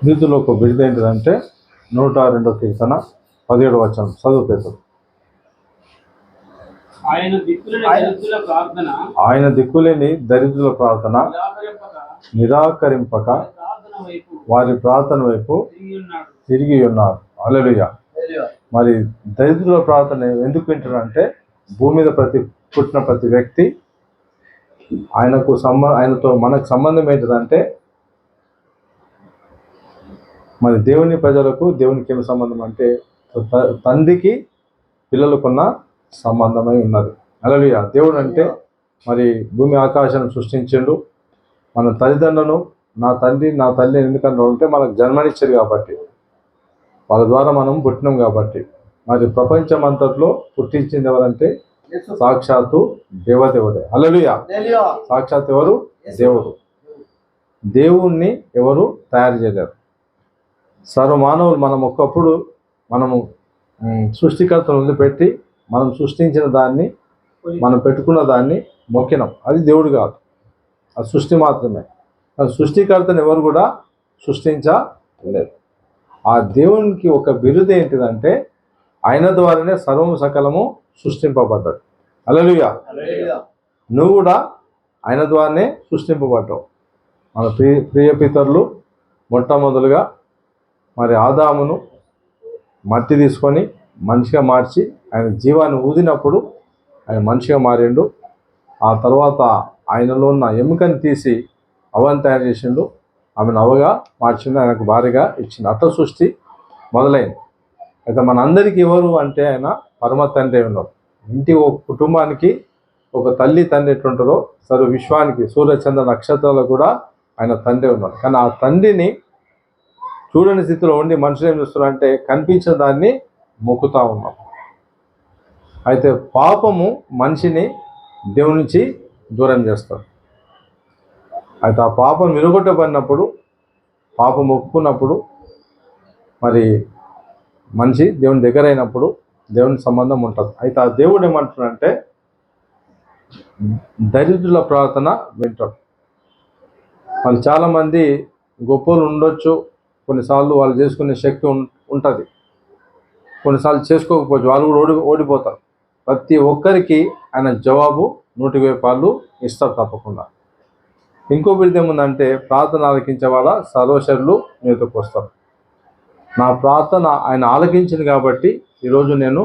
నీతిలోకి విడుదల ఏంటిదంటే 102 కీర్తన 17 వచనం చదువు పేతురు. ఆయన దిక్కులేని దరిద్రుల ప్రార్థన నిరాకరింపక వారి ప్రార్థన వైపు తిరిగి ఉన్నారు. హల్లెలూయా. మరి దరిద్రుల ప్రార్థన ఎందుకు వింటారంటే భూమి మీద పుట్టిన ప్రతి వ్యక్తి ఆయనతో మనకు సంబంధం ఏంటిదంటే మరి దేవుని ప్రజలకు దేవునికి ఏమి సంబంధం అంటే తండ్రికి పిల్లలకున్న సంబంధమై ఉన్నది. హల్లెలూయా. దేవుడు అంటే మరి భూమి ఆకాశాన్ని సృష్టించిండు. మన తల్లిదండ్రులను నా తల్లి ఎందుకంటే ఉంటే మనకు జన్మనిచ్చారు కాబట్టి, వాళ్ళ ద్వారా మనం పుట్టినాం కాబట్టి. మరి ప్రపంచం అంతట్లో పుట్టించింది ఎవరంటే సాక్షాత్తు దేవదేవుడే. హల్లెలూయా. సాక్షాత్ ఎవరు? దేవుడు. దేవుణ్ణి ఎవరు తయారు చేయలేరు. సర్వమానవులు మనము సృష్టికర్తను వదిలిపెట్టి మనం సృష్టించిన దాన్ని, మనం పెట్టుకున్న దాన్ని మొక్కినాం. అది దేవుడు కాదు, అది సృష్టి మాత్రమే. సృష్టికర్తను ఎవరు కూడా సృష్టించలేదు. ఆ దేవునికి ఒక బిరుదు ఏంటిదంటే ఆయన ద్వారానే సర్వము సకలము సృష్టింపబడ్డది. హల్లెలూయా. నువ్వు కూడా ఆయన ద్వారానే సృష్టింపబడ్డావు. మన ప్రియ పితరులు మొట్టమొదలుగా మరి ఆదామును మట్టి తీసుకొని మనిషిగా మార్చి ఆయన జీవాన్ని ఊదినప్పుడు ఆయన మనిషిగా మారిండు. ఆ తర్వాత ఆయనలో ఉన్న ఎముకని తీసి అవని తయారు చేసిండు. ఆమెను అవగా మార్చిండు, ఆయనకు భార్యగా ఇచ్చిండు. అట్ట సృష్టి మొదలైంది. అయితే మనందరికీ ఎవరు అంటే ఆయన పరమ తండ్రి ఉన్నారు. ఇంటి ఒక కుటుంబానికి ఒక తల్లి తండ్రి ఎట్లుంటారో సర్వ విశ్వానికి సూర్యచంద్ర నక్షత్రాలకు కూడా ఆయన తండ్రి ఉన్నారు. కానీ ఆ తండ్రిని చూడని స్థితిలో ఉండి మనుషులు ఏం చేస్తున్నారంటే కనిపించిన దాన్ని మొక్కుతూ ఉన్నాం. అయితే పాపము మనిషిని దేవుని నుంచి దూరం చేస్తారు. అయితే ఆ పాపం విరగొట్టబడినప్పుడు, పాపం ఒప్పుకున్నప్పుడు మరి మనిషి దేవుని దగ్గర అయినప్పుడు దేవుని సంబంధం ఉంటుంది. అయితే ఆ దేవుడు ఏమంటున్నాడంటే దరిద్రుల ప్రార్థన వింటాడు. వాళ్ళు చాలామంది గొప్పలు ఉండొచ్చు, కొన్నిసార్లు వాళ్ళు చేసుకునే శక్తి ఉంటుంది, కొన్నిసార్లు చేసుకోకపోవచ్చు, వాళ్ళు కూడా ఓడిపోతారు. ప్రతి ఒక్కరికి ఆయన జవాబు 100 ఇస్తారు తప్పకుండా. ఇంకో విధం ఏముందంటే ప్రార్థన ఆలకించే వాళ్ళ సర్వశరులు మీదకి వస్తారు. నా ప్రార్థన ఆయన ఆలకించింది కాబట్టి ఈరోజు నేను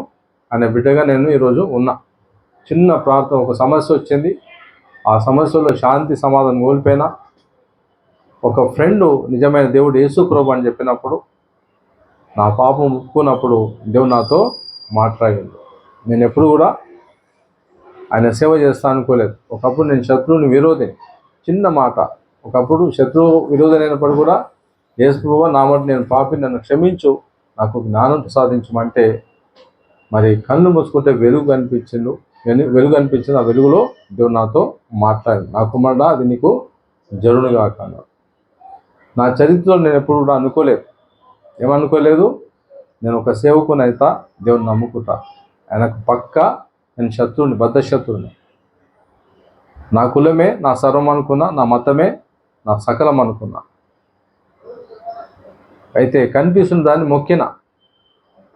ఆయన బిడ్డగా ఈరోజు ఉన్నా. చిన్న ప్రార్థన, ఒక సమస్య వచ్చింది, ఆ సమస్యలో శాంతి సమాధానం కోల్పోయినా ఒక ఫ్రెండు నిజమైన దేవుడు యేసు ప్రభు అని చెప్పినప్పుడు, నా పాపం ఒప్పుకున్నప్పుడు దేవుడు నాతో మాట్లాడింది. నేను ఎప్పుడు కూడా ఆయన సేవ చేస్తాను అనుకోలేదు. ఒకప్పుడు నేను శత్రువుని విరోధిని, చిన్న మాట, ఒకప్పుడు శత్రువు విరోధమైనప్పుడు కూడా యేసు ప్రభువా నా మాట నేను పాపి, నన్ను క్షమించు, నాకు జ్ఞానం సాధించమంటే మరి కళ్ళు మూసుకుంటే వెలుగు అనిపించింది. ఆ వెలుగులో దేవుడు నాతో మాట్లాడింది. నా కుమారుడా అది నీకు జరునుగా అన్నాడు. నా చరిత్రలో నేను ఎప్పుడు కూడా అనుకోలేదు, ఏమనుకోలేదు, నేను ఒక సేవకుని అయితే దేవుని నమ్ముకుంటా, ఆయనకు పక్కా నేను శత్రువుని, బద్ధ శత్రువుని. నా కులమే నా సర్వం అనుకున్నా, నా మతమే నా సకలం అనుకున్నా. అయితే కనిపిస్తున్న దాన్ని మొక్కిన,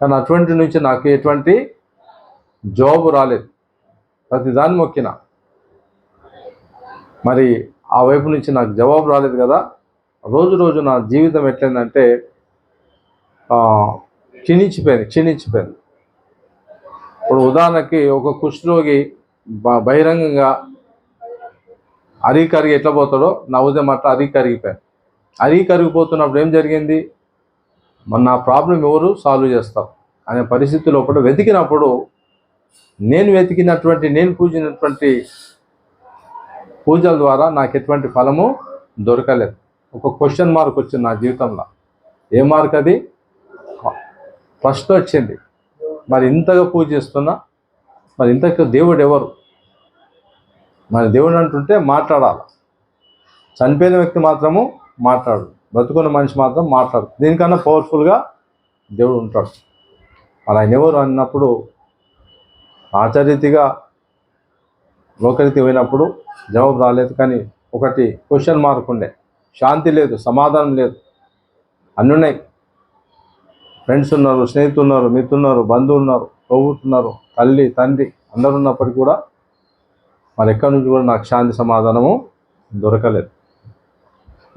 కానీ అటువంటి నుంచి నాకు ఎటువంటి జవాబు రాలేదు. ప్రతి దాన్ని మొక్కిన, మరి ఆ వైపు నుంచి నాకు జవాబు రాలేదు కదా. రోజు నా జీవితం ఎట్లయిందంటే క్షీణించిపోయింది. ఇప్పుడు ఉదాహరణకి ఒక కుష్ఠరోగి బహిరంగంగా అరిగి ఎట్లా పోతాడో నా ఉదయం అట్లా కరిగిపోతున్నప్పుడు ఏం జరిగింది, నా ప్రాబ్లం ఎవరు సాల్వ్ చేస్తారు అనే పరిస్థితి లోపల వెతికినప్పుడు నేను పూజినటువంటి పూజల ద్వారా నాకు ఎటువంటి ఫలము దొరకలేదు. ఒక క్వశ్చన్ మార్క్ వచ్చింది నా జీవితంలో. ఏ మార్క్ అది? ఫస్ట్ వచ్చింది, మరి ఇంతగా పూజిస్తున్నా, మరి ఇంతకు దేవుడు ఎవరు? మరి దేవుడు అంటుంటే మాట్లాడాలి. చనిపోయిన వ్యక్తి మాత్రము మాట్లాడు, బ్రతుకున్న మనిషి మాత్రం మాట్లాడు. దీనికన్నా పవర్ఫుల్గా దేవుడు ఉంటాడు. మరి ఆయన ఎవరు అన్నప్పుడు ఆచార్యతగా లోకరీతి పోయినప్పుడు జవాబు రాలేదు. కానీ ఒకటి క్వశ్చన్ మార్క్ ఉండే, శాంతి లేదు, సమాధానం లేదు. అన్నీ ఉన్నాయి. ఫ్రెండ్స్ ఉన్నారు, స్నేహితులు ఉన్నారు, మిత్రున్నారు, బంధువులు ఉన్నారు, తోబుట్టున్నారు, తల్లి తండ్రి అందరూ ఉన్నప్పటికీ కూడా మరి ఎక్కడి నుంచి కూడా నాకు శాంతి సమాధానము దొరకలేదు.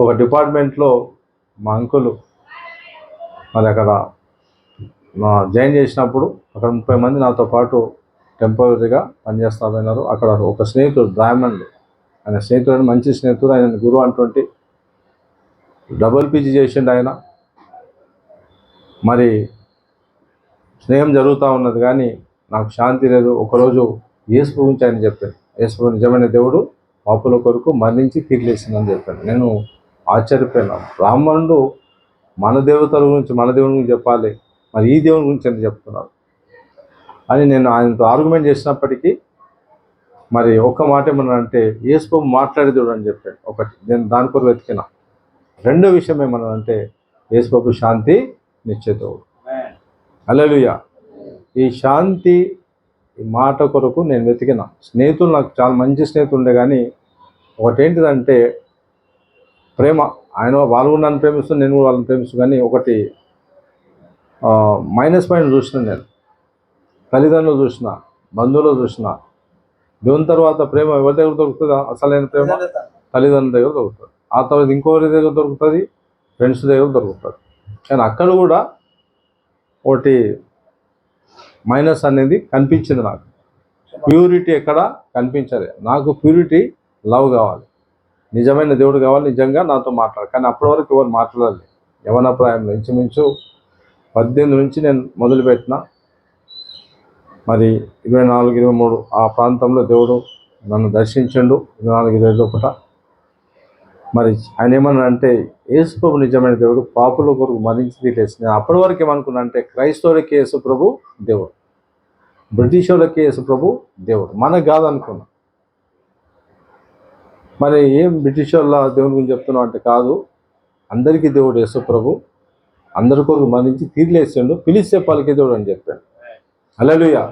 ఒక డిపార్ట్మెంట్లో మా అంకులు మరి అక్కడ జాయిన్ చేసినప్పుడు అక్కడ 30 మంది నాతో పాటు టెంపరీగా పనిచేస్తా పోయినారు. అక్కడ ఒక స్నేహితుడు బ్రాహ్మణుడు, ఆయన స్నేహితుడు మంచి స్నేహితుడు, ఆయన గురువు అటువంటి డబుల్ పీజీ చేసిండు ఆయన. మరి స్నేహం జరుగుతూ ఉన్నది కానీ నాకు శాంతి లేదు. ఒకరోజు యేసు గురించి ఆయన చెప్పాను, యేసు నిజమైన దేవుడు పాపుల కొరకు మరణించి తిరిగి లేచిందని చెప్పాను. నేను ఆశ్చర్యపోయినా, బ్రాహ్మణుడు మన దేవతల గురించి మన దేవుని గురించి చెప్పాలి, మరి ఈ దేవుని గురించి ఎంత చెప్తున్నారు అని నేను ఆయనతో ఆర్గ్యుమెంట్ చేసినప్పటికీ మరి ఒక్క మాట ఏమన్నానంటే యేసు మాట్లాడే దేవుడు అని చెప్పాను. ఒకటి నేను దాని కొరకు వెతికిన. రెండో విషయం ఏమన్నానంటే యేసు శాంతి నిత్య దేవుడు. హల్లెలూయా. ఈ శాంతి ఈ మాట కొరకు నేను వెతికిన. స్నేహితులు నాకు చాలా మంచి స్నేహితులు ఉండే కానీ ఒకటేంటిదంటే ప్రేమ. వాళ్ళు కూడా నన్ను ప్రేమిస్తాను, నేను కూడా వాళ్ళని ప్రేమిస్తాను. కానీ ఒకటి మైనస్ పాయింట్ చూసిన నేను. తల్లిదండ్రులు చూసిన, బంధువులు చూసిన. దేవుని తర్వాత ప్రేమ ఎవరి దగ్గర దొరుకుతుంది? అసలైన ప్రేమ తల్లిదండ్రుల దగ్గర దొరుకుతుంది. ఆ తర్వాత ఇంకొకరి దగ్గర దొరుకుతుంది, ఫ్రెండ్స్ దగ్గర దొరుకుతుంది. కానీ అక్కడ కూడా ఒకటి మైనస్ అనేది కనిపించింది నాకు. ప్యూరిటీ ఎక్కడ కనిపించలేదు నాకు. ప్యూరిటీ లవ్ కావాలి, నిజమైన దేవుడు కావాలి, నిజంగా నాతో మాట్లాడాలి. కానీ అప్పటి వరకు ఎవరు మాట్లాడాలి. యవనప్రాయంలో ఇంచుమించు 18 నుంచి నేను మొదలుపెట్టిన. మరి 24, 23 ఆ ప్రాంతంలో దేవుడు నన్ను దర్శించండు. 24, 25 మరి ఆయన ఏమన్నా అంటే యేసు ప్రభు నిజమైన దేవుడు పాపుల కొరకు మరణించి తీరేసి. నేను అప్పటి వరకు ఏమనుకున్నా అంటే క్రైస్తవులకి యేసు ప్రభు దేవుడు, బ్రిటిష్ వాళ్ళకి యేసు ప్రభు దేవుడు, మనకు కాదనుకున్నా. మరి ఏం బ్రిటిష్ వాళ్ళ దేవుని గురించి చెప్తున్నావు అంటే కాదు, అందరికీ దేవుడు యేసు ప్రభు, అందరి కొరకు మరణించి తీర్లేసాడు, పిలిస్తే పలికే దేవుడు అని చెప్పాను. హల్లెలూయా.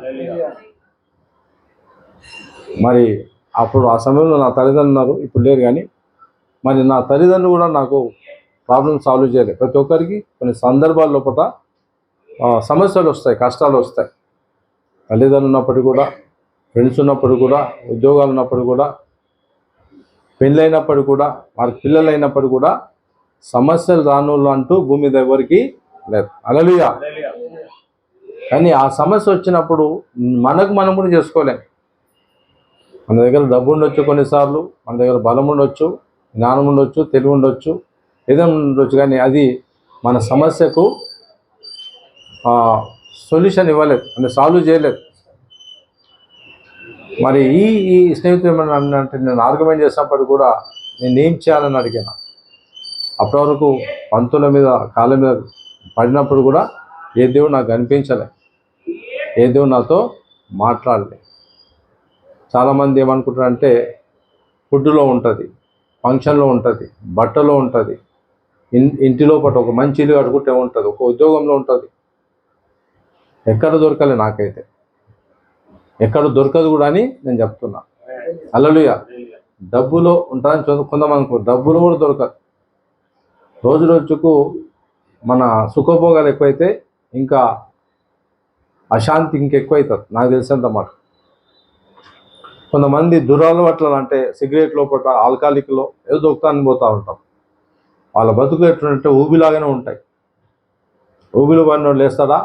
మరి అప్పుడు ఆ సమయంలో నా తల్లిదండ్రులు ఉన్నారు, ఇప్పుడు లేరు. కానీ మరి నా తల్లిదండ్రులు కూడా నాకు ప్రాబ్లమ్ సాల్వ్ చేయలేదు. ప్రతి ఒక్కరికి కొన్ని సందర్భాల లోపల సమస్యలు వస్తాయి, కష్టాలు వస్తాయి. తల్లిదండ్రులు ఉన్నప్పటికీ కూడా, ఫ్రెండ్స్ ఉన్నప్పుడు కూడా, ఉద్యోగాలు ఉన్నప్పుడు కూడా, పెళ్ళైనప్పుడు కూడా, వారి పిల్లలు అయినప్పుడు కూడా సమస్యలు రానోళ్ళు అంటూ భూమి మీద ఎవరికి లేదు. హల్లెలూయా. కానీ ఆ సమస్య వచ్చినప్పుడు మనం కూడా చేసుకోలేం. మన దగ్గర డబ్బు ఉండొచ్చు, కొన్నిసార్లు మన దగ్గర బలం ఉండొచ్చు, జ్ఞానం ఉండొచ్చు, తెలివి ఉండొచ్చు, ఏదైనా ఉండొచ్చు. కానీ అది మన సమస్యకు సొల్యూషన్ ఇవ్వలేదు, అంటే సాల్వ్ చేయలేదు. మరి ఈ స్నేహితులు ఏమన్నా అంటే నేను ఆర్గ్యుమెంట్ చేసినప్పుడు కూడా నేను ఏం చేయాలని అడిగాను. అప్పటి వరకు పంతుల మీద కాళ్ళ మీద పడినప్పుడు కూడా ఏ దేవుడు నాకు కనిపించలే, ఏ దేవుడు నాతో మాట్లాడలే. చాలామంది ఏమనుకుంటారంటే ఫుడ్లో ఉంటుంది, ఫంక్షన్లో ఉంటుంది, బట్టలో ఉంటుంది, ఇంటిలో పాటు ఒక మంచి ఇల్లు కట్టుకుంటే ఉంటుంది, ఒక ఉద్యోగంలో ఉంటుంది. ఎక్కడ దొరకలే నాకైతే, ఎక్కడ దొరకదు కూడా అని నేను చెప్తున్నా. హల్లెలూయా. డబ్బులో ఉంటుందని కొంతమంది డబ్బులు కూడా దొరకదు. రోజు రోజుకు మన సుఖభోగాలు ఎక్కువైతే ఇంకా అశాంతి ఇంకెక్కువవుతుంది, నాకు తెలిసినంత మాట. కొంతమంది దురలవాట్లు అంటే సిగరెట్ లోపల, ఆల్కహాలిక్లో ఏదో దొరుకుతాన్ని పోతూ ఉంటాం. వాళ్ళ బతుకులు ఎట్లంటే ఊబిలాగానే ఉంటాయి. ఊబిలో పడినోడు లేస్తాడా?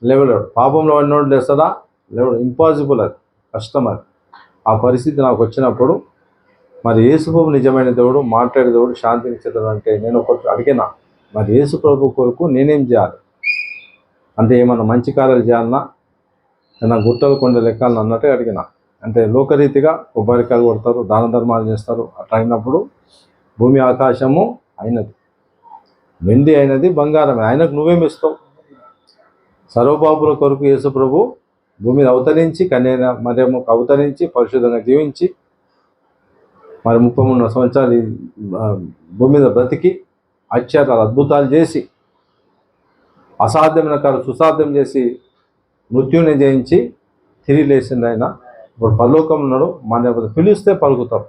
లేవలేడు. పాపంలో పడినోడు లేస్తాడా? లేవడు. ఇంపాసిబుల్, అది కష్టం. అది ఆ పరిస్థితి నాకు వచ్చినప్పుడు మరి యేసు ప్రభు నిజమైన దేవుడు, మాట్లాడే దేవుడు, శాంతినిచ్చేదేవుడు అంటే నేను ఒకటి అడిగినా, మరి యేసు ప్రభు కొరకు నేనేం చేయాలి అంటే ఏమన్నా మంచి కార్యాలు చేయాలన్నా, ఏమన్నా గుట్టలు కొండలు ఎక్కాలని అన్నట్టే అడిగిన. అంటే లోకరీతిగా కొబ్బరికాయలు కొడతారు, దాన ధర్మాలు చేస్తారు. అట్లా అయినప్పుడు భూమి ఆకాశము అయినది, వెండి అయినది, బంగారమే. ఆయనకు నువ్వేమిస్తావు? సర్వపాపుల కొరకు యేసు ప్రభు భూమి మీద అవతరించి, కన్యైన మరియమ్మకు అవతరించి, పరిశుద్ధంగా జీవించి మరి 33 సంవత్సరాలు భూమి మీద బ్రతికి ఆశ్చర్యాలు అద్భుతాలు చేసి అసాధ్యమైన కాదు సుసాధ్యం చేసి మృత్యుని జయించి తిరిగి లేచింది ఆయన. ఇప్పుడు పరలోకం ఉన్నాడు. మన పిలిస్తే పలుకుతాం,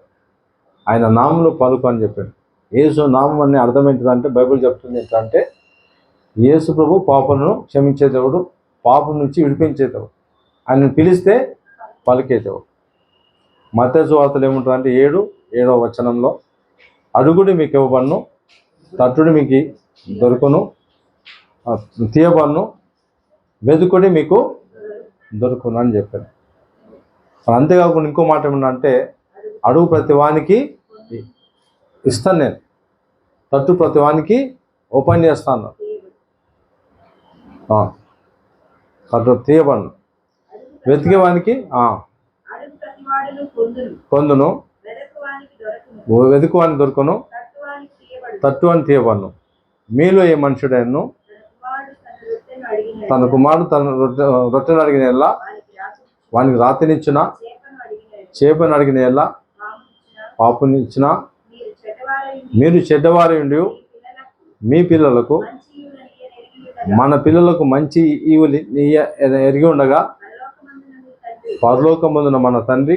ఆయన నామంలో పలుకు అని చెప్పాడు. యేసు నామం అనే అర్థం ఏంటిదంటే బైబిల్ చెప్తుంది ఏంటంటే యేసు ప్రభు పాపను క్షమించేదేవుడు, పాపం నుంచి విడిపించేదేవుడు, ఆయన పిలిస్తే పలికేదేవుడు. మత్తయి సువార్తలో ఏముంటుందంటే 7వ వచనంలో అడుగుడి మీకు ఇవ్వబడును, తట్టుడి మీకు దొరుకును, తీయబడును, వెదుకుడి మీకు దొరుకును అని చెప్పాను. అంతేకాకుండా ఇంకో మాట ఏమన్నా అడుగు ప్రతి వానికి ఇస్తాను, నేను తట్టు ప్రతి వానికి ఓపెన్ చేస్తాను, తట్టు తీయబడును, వెతికే వానికి పొందును, వెతుకువాని దొరుకును, తట్టు అని తీయబడును. మీలో ఏ మనుషుడైనను తన కుమారుడు తన రొట్టెను అడిగిన ఎల్లా వానికి రాతినిచ్చిన, చేపను అడిగిన ఎల్లా పాపునిచ్చిన, మీరు చెడ్డవారి ఉండి మీ పిల్లలకు మన పిల్లలకు మంచి ఈవులు ఎరిగి ఉండగా పరలోకమందున మన తండ్రి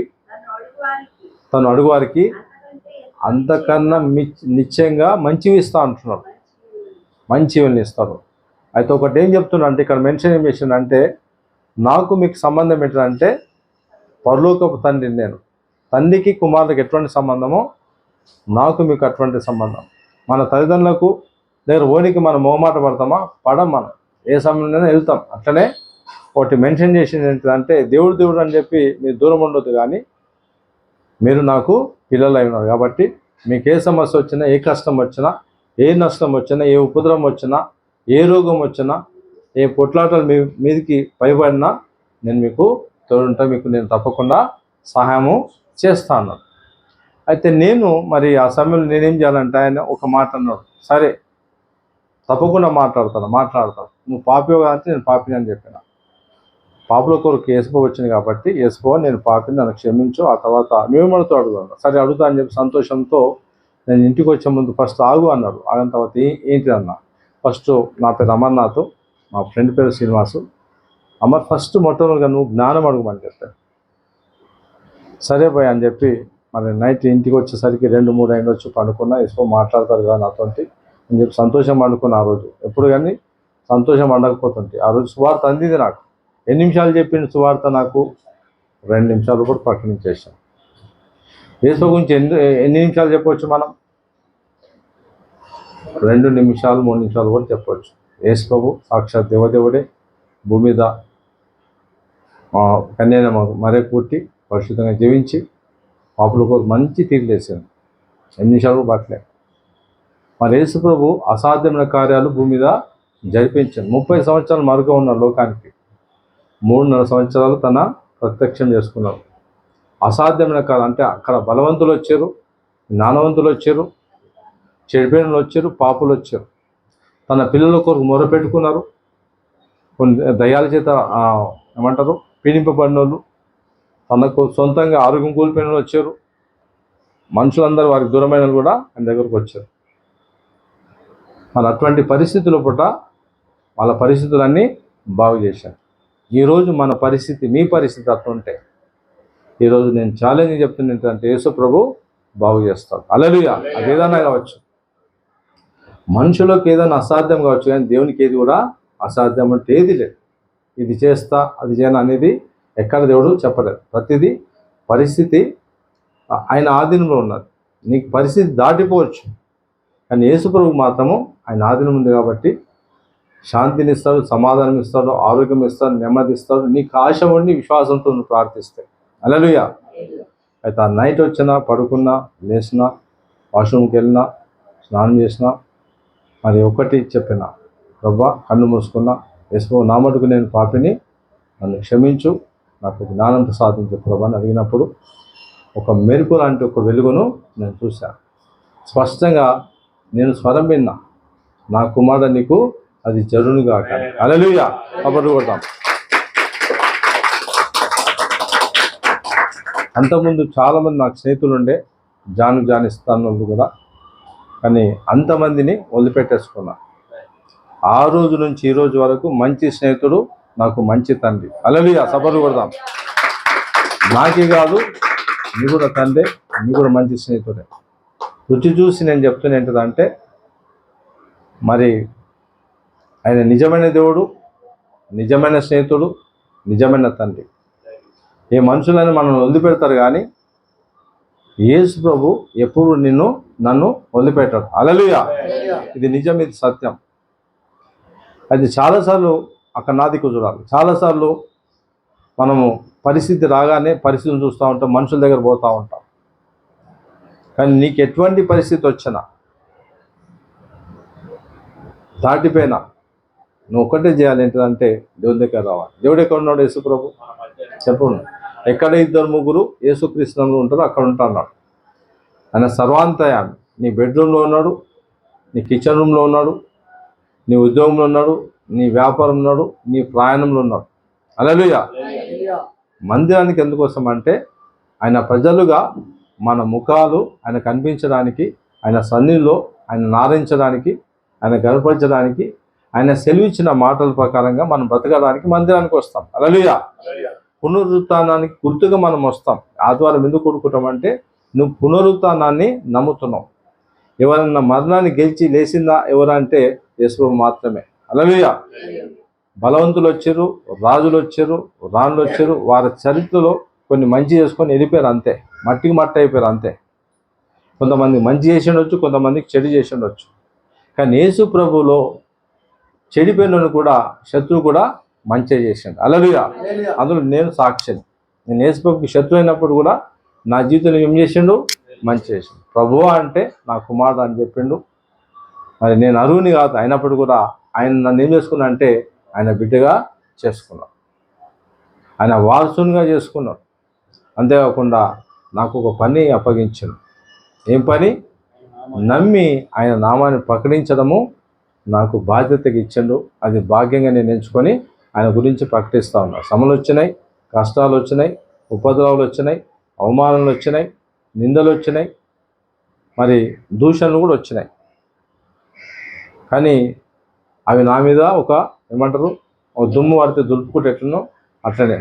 తను అడుగువారికి అంతకన్నా నిశ్చయంగా మంచివి ఇస్తా అంటున్నాడు. మంచి ఈవుల్ని ఇస్తారు. అయితే ఒకటి ఏం చెప్తున్నా అంటే ఇక్కడ మెన్షన్ ఏం చేసిందంటే నాకు మీకు సంబంధం ఏంటంటే పరలోకపు తండ్రి నేను, తండ్రికి కుమారుడికి ఎటువంటి సంబంధమో నాకు మీకు అటువంటి సంబంధం. మన తల్లిదండ్రులకు దగ్గర ఓనికి మనం మోమాట పడతామా? పడం. మనం ఏ సమయంలోనే వెళ్తాం. అట్లనే ఒకటి మెన్షన్ చేసింది ఏంటంటే దేవుడు అని చెప్పి మీరు దూరం ఉండొద్దు, కానీ మీరు నాకు పిల్లలు అయి ఉన్నారు కాబట్టి మీకు ఏ సమస్య వచ్చినా, ఏ కష్టం వచ్చినా, ఏ నష్టం వచ్చినా, ఏ ఉపద్రవం వచ్చినా, ఏ రోగం వచ్చినా, ఏ పొట్లాటలు మీదికి పైబడినా నేను మీకు తోడుంటా, మీకు నేను తప్పకుండా సహాయము చేస్తాను. అయితే నేను మరి ఆ సమయంలో నేనేం చేయాలంటే ఆయన ఒక మాట అన్నాడు, సరే తప్పకుండా మాట్లాడతాను, నువ్వు పాపివో అంటే నేను పాపిని అని చెప్పిన. పాపుల కొరకు యేసుపో వచ్చింది కాబట్టి యేసుపో నేను పాపిని, నన్ను క్షమించు, ఆ తర్వాత నువ్వేమడుతూ అడుగుతాను. సరే అడుగుతా అని చెప్పి సంతోషంతో నేను ఇంటికి వచ్చే ముందు ఫస్ట్ ఆగు అన్నాడు. ఆగిన తర్వాత ఏంటి అన్నా, ఫస్ట్ నా పేరు అమర్నాథ్, మా ఫ్రెండ్ పేరు శ్రీనివాసు. అమర్ ఫస్ట్ మొట్టమొదటిగా నువ్వు జ్ఞానం అడుగుమని చెప్పాను. సరే పోయి అని చెప్పి మరి నైట్ ఇంటికి వచ్చేసరికి 2-3 అయిన వచ్చి పండుకున్నా. యేసుపో మాట్లాడతారు కదా నాతో అని చెప్పి సంతోషం పండుకున్నా. ఆ రోజు ఎప్పుడు కానీ సంతోషం పండకపోతుంటే ఆ రోజు సువార్త అందింది నాకు. ఎన్ని నిమిషాలు చెప్పింది సువార్త నాకు? 2 నిమిషాలు కూడా ప్రకటించేసాం. యేసు గురించి ఎన్ని నిమిషాలు చెప్పవచ్చు మనం? 2 నిమిషాలు 3 నిమిషాలు కూడా చెప్పవచ్చు. యేసు ప్రభు సాక్షాత్ దేవదేవుడే భూమి మీద కన్యన మరే పుట్టి పరిశుద్ధంగా జీవించి పాపుల కోసం మంచి తీర్పు చేశాను. 2 నిమిషాలు పట్టలే. మరి యేసు ప్రభు అసాధ్యమైన కార్యాలు భూమి మీద జరిపించాను. 30 సంవత్సరాలు మరుగా ఉన్న లోకానికి 3.5 సంవత్సరాలు తన ప్రత్యక్షం చేసుకున్నారు. అసాధ్యమైన కార్యం అంటే అక్కడ బలవంతులు వచ్చారు, జ్ఞానవంతులు వచ్చారు, చెడిపోయిన వచ్చారు, పాపులు వచ్చారు. తన పిల్లల కొరకు మొరపెట్టుకున్నారు. కొన్ని దయ్యాల చేత ఏమంటారు పీడింపబడిన వాళ్ళు, తనకు సొంతంగా ఆరోగ్యం కోల్పోయిన వాళ్ళు వచ్చారు. మనుషులందరూ వారికి దూరమైన కూడా ఆయన దగ్గరకు వచ్చారు. మన అటువంటి పరిస్థితుల పూట వాళ్ళ పరిస్థితులన్నీ బాగు చేశారు. ఈరోజు మన పరిస్థితి, మీ పరిస్థితి అట్లుంటే ఈరోజు నేను ఛాలెంజ్ చెప్తున్నా ఏంటంటే యేసు ప్రభు బాగు చేస్తాడు. హల్లెలూయా. అది ఏదైనా కావచ్చు, మనుషులకు ఏదైనా అసాధ్యం కావచ్చు, కానీ దేవునికి ఏది కూడా అసాధ్యం అంటే ఏది లేదు. ఇది చేస్తా అది చేయను అనేది ఎక్కడ దేవుడు చెప్పలేదు. ప్రతిదీ పరిస్థితి ఆయన ఆధీనంలో ఉన్నది. నీకు పరిస్థితి దాటిపోవచ్చు, కానీ యేసు ప్రభు మాత్రము ఆయన ఆధీనం ఉంది కాబట్టి శాంతిని ఇస్తాడు, సమాధానం ఇస్తాడు, ఆరోగ్యం ఇస్తాడు, నెమ్మది ఇస్తాడు. నీకు ఆశ ఉండి విశ్వాసంతో నువ్వు ప్రార్థిస్తే. హల్లెలూయా. అయితే ఆ నైట్ వచ్చినా, పడుకున్నా, లేచినా, వాష్రూమ్కి వెళ్ళినా, స్నానం చేసినా, మరి ఒకటి చెప్పిన, ప్రభా కన్ను మూసుకున్నా, యేసు నా మటుకు నేను పాపిని, నన్ను క్షమించు, నాకు జ్ఞానంతో సాధించు ప్రభా అని అడిగినప్పుడు ఒక మెరుపు లాంటి ఒక వెలుగును నేను చూశాను. స్పష్టంగా నేను స్వరం విన్నా, నా కుమారుడు నీకు అది జరునుగా. హల్లెలూయా. కబడ్డీ కొడతాం. అంతకుముందు చాలామంది నాకు స్నేహితులు ఉండే, జానిస్తాను కూడా, కానీ అంతమందిని వదిలిపెట్టేసుకున్నా. ఆ రోజు నుంచి ఈ రోజు వరకు మంచి స్నేహితుడు నాకు మంచి తండ్రి. హల్లెలూయా. సబర్లు కొడదాం. నాకే కాదు, నీ కూడా తండ్రి, నీ కూడా మంచి స్నేహితుడే. రుచి చూసి నేను చెప్తున్నా ఏంటంటే మరి ఆయన నిజమైన దేవుడు, నిజమైన స్నేహితుడు, నిజమైన తండ్రి. ఏ మనుషులని మనం వదిలిపెడతారు కానీ యేసు ప్రభు ఎప్పుడు నన్ను వదిలిపెట్టాడు. హల్లెలూయా. ఇది నిజం, ఇది సత్యం. అది చాలాసార్లు అక్కడ నాదికు చూడాలి. చాలాసార్లు మనము పరిస్థితి రాగానే పరిస్థితులు చూస్తూ ఉంటాం, మనుషుల దగ్గర పోతూ ఉంటాం. కానీ నీకు ఎటువంటి పరిస్థితి వచ్చినా దాటిపోయినా నువ్వు ఒక్కటే చేయాలి, ఏంటంటే దేవుని దగ్గర రావాలి. దేవుడు ఎక్కడ ఉన్నాడు? యేసు ప్రభు చెప్పండి. ఎక్కడ 2-3 యేసుక్రీస్తులో ఉంటారో అక్కడ ఉంటున్నాడు. ఆయన సర్వాంతయామి. నీ బెడ్రూమ్లో ఉన్నాడు, నీ కిచెన్ రూమ్లో ఉన్నాడు, నీ ఉద్యోగంలో ఉన్నాడు, నీ వ్యాపారంలో ఉన్నాడు, నీ ప్రయాణంలో ఉన్నాడు. హల్లెలూయా. మందిరానికి ఎందుకోసం అంటే ఆయన ప్రజలుగా మన ముఖాలు ఆయన కనిపించడానికి, ఆయన సన్నిధిలో ఆయన నారించడానికి, ఆయన గర్వపరచడానికి, ఆయన సెలవిచ్చిన మాటల ప్రకారంగా మనం బ్రతకడానికి మందిరానికి వస్తాం. హల్లెలూయా. పునరుత్థానానికి గుర్తుగా మనం వస్తాం. ఆదివారం ఎందుకు కొడుకుంటామంటే నువ్వు పునరుత్థానాన్ని నమ్ముతున్నావు. ఎవరన్నా మరణాన్ని గెలిచి లేచిందా ఎవరంటే యేసు మాత్రమే. హల్లెలూయా. బలవంతులు వచ్చారు, రాజులు వచ్చారు, రాణులు వచ్చారు. వారి చరిత్రలో కొన్ని మంచి చేసుకొని వెళ్ళిపోయారు, అంతే. మట్టికి మట్టి అయిపోయారు, అంతే. కొంతమంది మంచి చేసి ఉండొచ్చు, కొంతమందికి చెడు చేసి ఉండొచ్చు. కానీ యేసు ప్రభువులో చెడిపోయినను కూడా శత్రువు కూడా మంచి చేసిండు. హల్లెలూయా. అందులో నేను సాక్షిని. నేను యేసు ప్రభుకి శత్రు అయినప్పుడు కూడా నా జీవితంలో ఏం చేసిండు? మంచి చేసిండు. ప్రభువా అంటే నా కుమారుడు అని చెప్పిండు. మరి నేను అరువుని కాదు, అయినప్పుడు కూడా ఆయన నన్ను ఏం చేసుకున్నా అంటే ఆయన బిడ్డగా చేసుకున్నాడు, ఆయన వారసునిగా చేసుకున్నాడు. అంతేకాకుండా నాకు ఒక పని అప్పగించాడు. ఏం పని? నమ్మి ఆయన నామాన్ని ప్రకటించడము నాకు బాధ్యతగా ఇచ్చిండు. అది భాగ్యంగా నేను ఎంచుకొని ఆయన గురించి ప్రకటిస్తూ ఉన్నా. శ్రమలు వచ్చినాయి, కష్టాలు వచ్చినాయి, ఉపద్రవాలు వచ్చినాయి, అవమానాలు వచ్చినాయి, నిందలు వచ్చినాయి, మరి దూషణలు కూడా వచ్చినాయి. కానీ అవి నా మీద ఏమంటారు, దుమ్ము పడితే దులుపుకుంటే ఎట్లనో అట్లనే